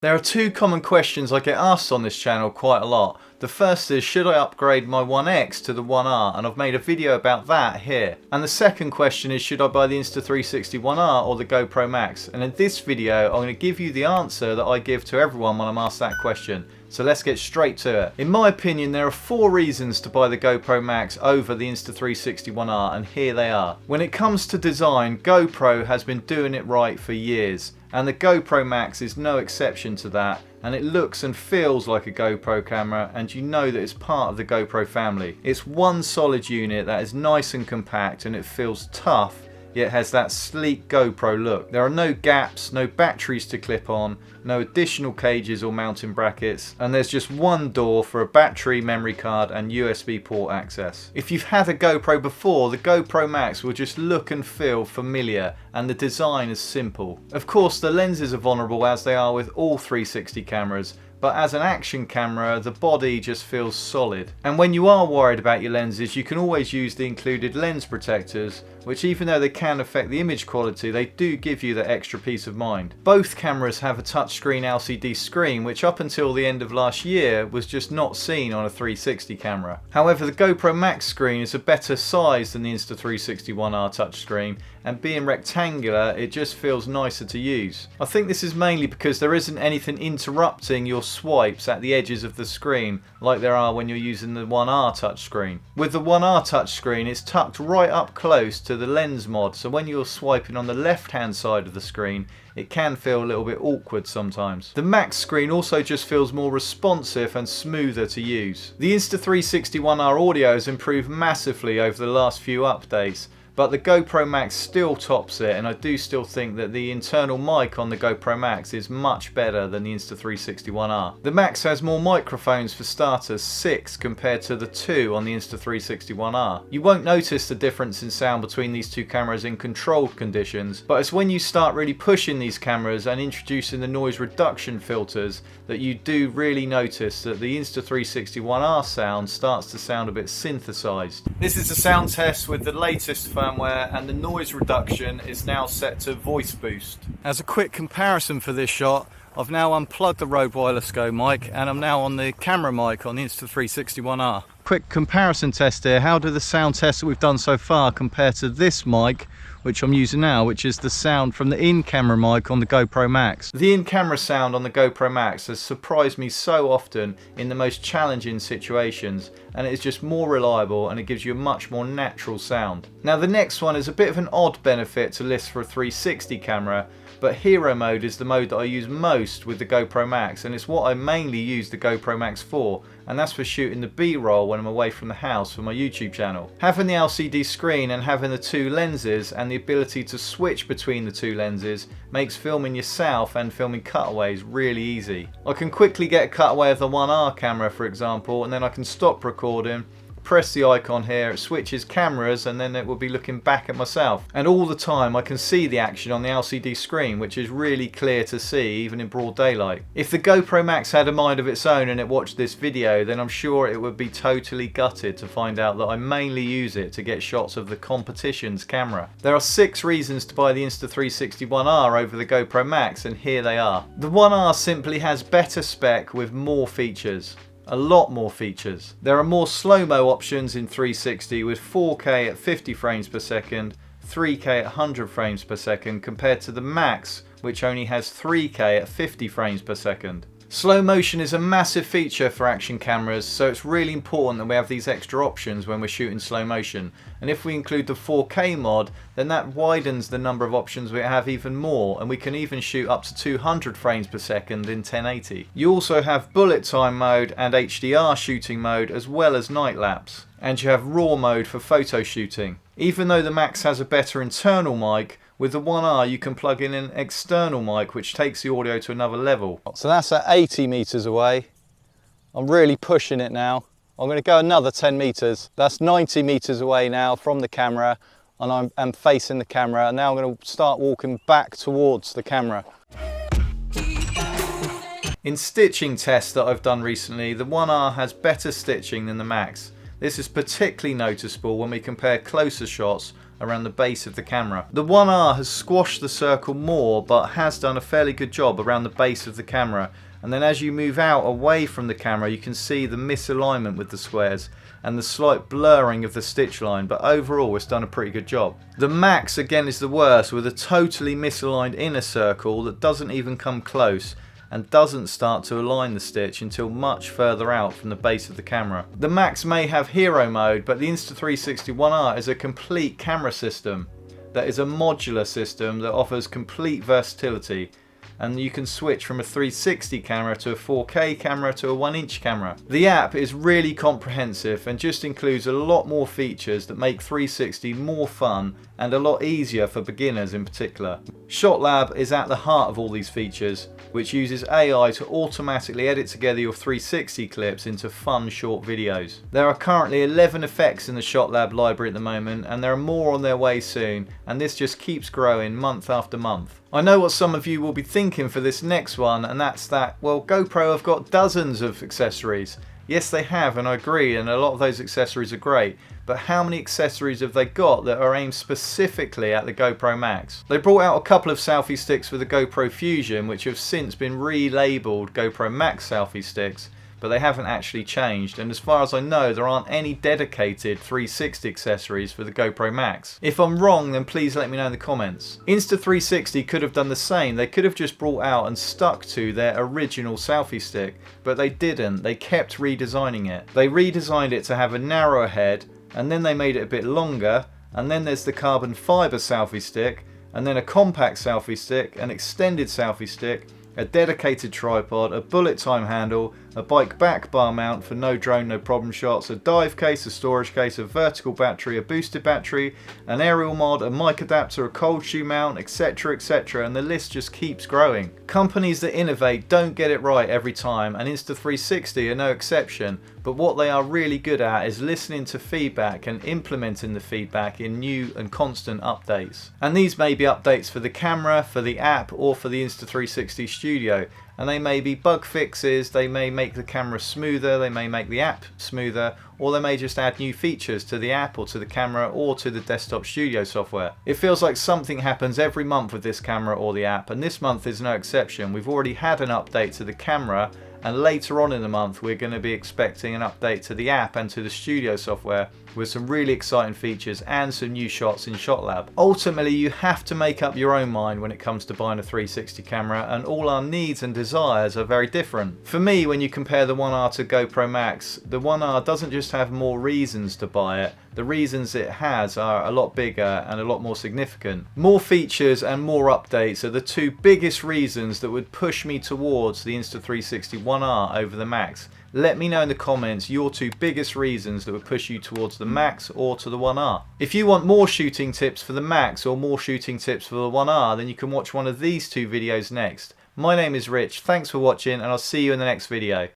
There are two common questions I get asked on this channel quite a lot. The first is, should I upgrade my One X to the One R? And I've made a video about that here. And the second question is, should I buy the Insta360 ONE R or the GoPro Max? And in this video, I'm going to give you the answer that I give to everyone when I'm asked that question. So let's get straight to it. In my opinion, there are 4 reasons to buy the GoPro Max over the Insta360 ONE R, and here they are. When it comes to design, GoPro has been doing it right for years, and the GoPro Max is no exception to that, and it looks and feels like a GoPro camera, and you know that it's part of the GoPro family. It's one solid unit that is nice and compact, and it feels tough, yet has that sleek GoPro look. There are no gaps, no batteries to clip on, no additional cages or mounting brackets, and there's just one door for a battery, memory card and USB port access. If you've had a GoPro before, the GoPro Max will just look and feel familiar, and the design is simple. Of course, the lenses are vulnerable as they are with all 360 cameras, but as an action camera, the body just feels solid. And when you are worried about your lenses, you can always use the included lens protectors, which even though they can affect the image quality, they do give you that extra peace of mind. Both cameras have a touchscreen LCD screen, which up until the end of last year was just not seen on a 360 camera. However, the GoPro Max screen is a better size than the Insta360 ONE R touchscreen, and being rectangular, it just feels nicer to use. I think this is mainly because there isn't anything interrupting your swipes at the edges of the screen like there are when you're using the One R touchscreen. With the One R touchscreen, it's tucked right up close to the lens mod, so when you're swiping on the left hand side of the screen, it can feel a little bit awkward sometimes. The Max screen also just feels more responsive and smoother to use. The Insta360 ONE R audio has improved massively over the last few updates, but the GoPro Max still tops it, and I do still think that the internal mic on the GoPro Max is much better than the Insta360 ONE R. The Max has more microphones for starters, 6 compared to the 2 on the Insta360 ONE R. You won't notice the difference in sound between these two cameras in controlled conditions, but it's when you start really pushing these cameras and introducing the noise reduction filters that you do really notice that the Insta360 ONE R sound starts to sound a bit synthesized. This is a sound test with the latest firmware, and the noise reduction is now set to voice boost. As a quick comparison for this shot, I've now unplugged the Rode Wireless Go mic, and I'm now on the camera mic on the Insta360 ONE R. Quick comparison test here. How do the sound tests that we've done so far compare to this mic, which I'm using now, which is the sound from the in-camera mic on the GoPro Max? The in-camera sound on the GoPro Max has surprised me so often in the most challenging situations, and it is just more reliable and it gives you a much more natural sound. Now the next one is a bit of an odd benefit to list for a 360 camera, but hero mode is the mode that I use most with the GoPro Max, and it's what I mainly use the GoPro Max for, and that's for shooting the B-roll when I'm away from the house for my YouTube channel. Having the LCD screen and having the 2 lenses and the ability to switch between the 2 lenses makes filming yourself and filming cutaways really easy. I can quickly get a cutaway of the One R camera, for example, and then I can stop recording, press the icon here, it switches cameras, and then it will be looking back at myself. And all the time I can see the action on the LCD screen, which is really clear to see even in broad daylight. If the GoPro Max had a mind of its own and it watched this video, then I'm sure it would be totally gutted to find out that I mainly use it to get shots of the competition's camera. There are 6 reasons to buy the Insta360 ONE R over the GoPro Max, and here they are. The One R simply has better spec with more features. A lot more features. There are more slow-mo options in 360 with 4K at 50 frames per second, 3K at 100 frames per second, compared to the Max, which only has 3K at 50 frames per second. Slow motion is a massive feature for action cameras, so it's really important that we have these extra options when we're shooting slow motion. And if we include the 4K mod, then that widens the number of options we have even more, and we can even shoot up to 200 frames per second in 1080. You also have bullet time mode and HDR shooting mode, as well as night lapse. And you have RAW mode for photo shooting. Even though the Max has a better internal mic, with the One R you can plug in an external mic which takes the audio to another level. So that's at 80 meters away. I'm really pushing it now. I'm going to go another 10 meters. That's 90 meters away now from the camera, and I'm facing the camera, and now I'm going to start walking back towards the camera. In stitching tests that I've done recently, the One R has better stitching than the Max. This is particularly noticeable when we compare closer shots around the base of the camera. The One R has squashed the circle more, but has done a fairly good job around the base of the camera. And then as you move out away from the camera, you can see the misalignment with the squares and the slight blurring of the stitch line, but overall it's done a pretty good job. The Max again is the worst, with a totally misaligned inner circle that doesn't even come close and doesn't start to align the stitch until much further out from the base of the camera. The Max may have hero mode, but the Insta360 ONE R is a complete camera system that is a modular system that offers complete versatility, and you can switch from a 360 camera to a 4K camera to a 1-inch camera. The app is really comprehensive and just includes a lot more features that make 360 more fun and a lot easier for beginners in particular. ShotLab is at the heart of all these features, which uses AI to automatically edit together your 360 clips into fun short videos. There are currently 11 effects in the ShotLab library at the moment, and there are more on their way soon, and this just keeps growing month after month. I know what some of you will be thinking for this next one, and that's that, well, GoPro have got dozens of accessories. Yes, they have, and I agree, and a lot of those accessories are great, but how many accessories have they got that are aimed specifically at the GoPro Max? They brought out a couple of selfie sticks for the GoPro Fusion, which have since been relabeled GoPro Max selfie sticks, but they haven't actually changed, and as far as I know there aren't any dedicated 360 accessories for the GoPro Max. If I'm wrong, then please let me know in the comments. Insta360 could have done the same. They could have just brought out and stuck to their original selfie stick, but they didn't. They kept redesigning it. They redesigned it to have a narrower head, and then they made it a bit longer, and then there's the carbon fibre selfie stick, and then a compact selfie stick, an extended selfie stick, a dedicated tripod, a bullet time handle, a bike back bar mount for no drone, no problem shots, a dive case, a storage case, a vertical battery, a boosted battery, an aerial mod, a mic adapter, a cold shoe mount, etc, etc, and the list just keeps growing. Companies that innovate don't get it right every time, and Insta360 are no exception, but what they are really good at is listening to feedback and implementing the feedback in new and constant updates. And these may be updates for the camera, for the app, or for the Insta360 Studio. And they may be bug fixes, they may make the camera smoother, they may make the app smoother, or they may just add new features to the app or to the camera or to the desktop studio software. It feels like something happens every month with this camera or the app, and this month is no exception. We've already had an update to the camera, and later on in the month we're going to be expecting an update to the app and to the studio software with some really exciting features and some new shots in ShotLab. Ultimately, you have to make up your own mind when it comes to buying a 360 camera, and all our needs and desires are very different. For me, when you compare the One R to GoPro Max, the One R doesn't just have more reasons to buy it, the reasons it has are a lot bigger and a lot more significant. More features and more updates are the two biggest reasons that would push me towards the Insta360 ONE R over the Max. Let me know in the comments your two biggest reasons that would push you towards the Max or to the One R. If you want more shooting tips for the Max or more shooting tips for the One R, then you can watch one of these two videos next. My name is Rich, thanks for watching, and I'll see you in the next video.